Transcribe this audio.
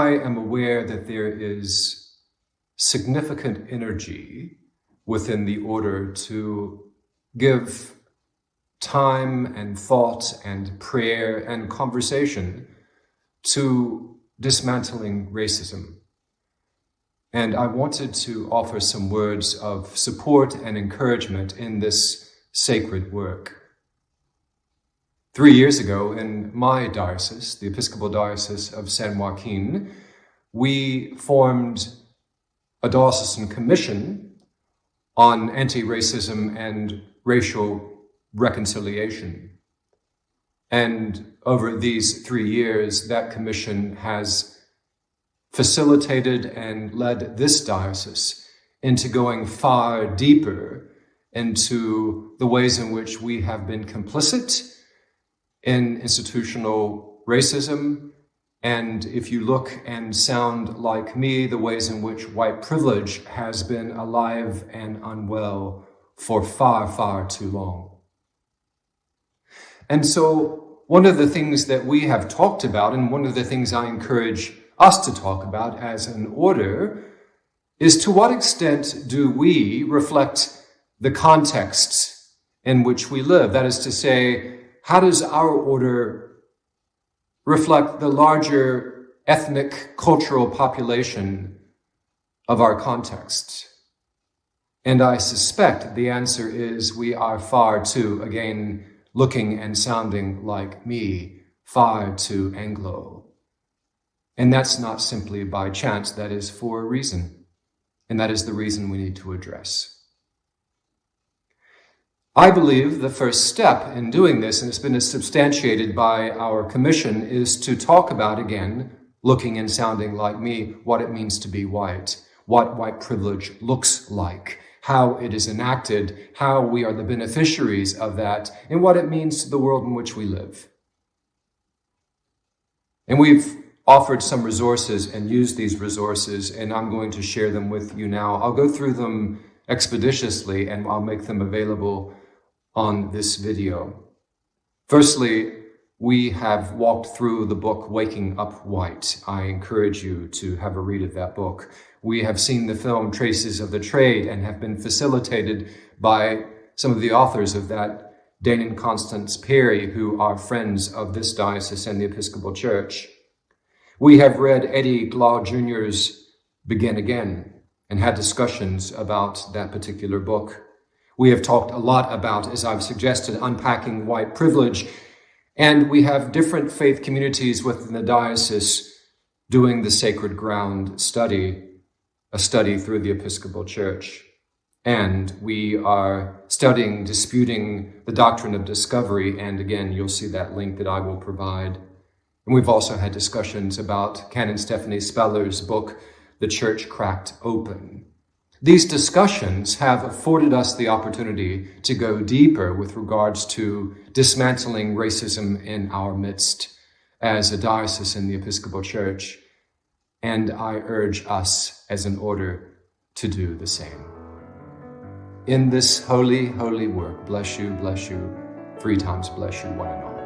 I am aware that there is significant energy within the order to give time and thought and prayer and conversation to dismantling racism. And I wanted to offer some words of support and encouragement in this sacred work. 3 years ago in my diocese, the Episcopal Diocese of San Joaquin, we formed a diocesan commission on anti-racism and racial reconciliation. And over these 3 years, that commission has facilitated and led this diocese into going far deeper into the ways in which we have been complicit in institutional racism, and if you look and sound like me, the ways in which white privilege has been alive and unwell for far, far too long. And so one of the things that we have talked about, and one of the things I encourage us to talk about as an order, is to what extent do we reflect the contexts in which we live? That is to say, how does our order reflect the larger ethnic, cultural population of our context? And I suspect the answer is we are far too, again, looking and sounding like me, far too Anglo. And that's not simply by chance, that is for a reason. And that is the reason we need to address. I believe the first step in doing this, and it's been substantiated by our commission, is to talk about, again, looking and sounding like me, what it means to be white, what white privilege looks like, how it is enacted, how we are the beneficiaries of that, and what it means to the world in which we live. And we've offered some resources and used these resources, and I'm going to share them with you now. I'll go through them expeditiously, and I'll make them available on this video. Firstly, we have walked through the book Waking Up White. I encourage you to have a read of that book. We have seen the film Traces of the Trade and have been facilitated by some of the authors of that, Dane and Constance Perry, who are friends of this diocese and the Episcopal Church. We have read Eddie Glaude Jr.'s Begin Again and had discussions about that particular book. We have talked a lot about, as I've suggested, unpacking white privilege, and we have different faith communities within the diocese doing the Sacred Ground study, a study through the Episcopal Church. And we are studying, disputing the doctrine of discovery, and again, you'll see that link that I will provide. And we've also had discussions about Canon Stephanie Speller's book, The Church Cracked Open. These discussions have afforded us the opportunity to go deeper with regards to dismantling racism in our midst as a diocese in the Episcopal Church, and I urge us as an order to do the same. In this holy, holy work, bless you, 3 times bless you, one and all.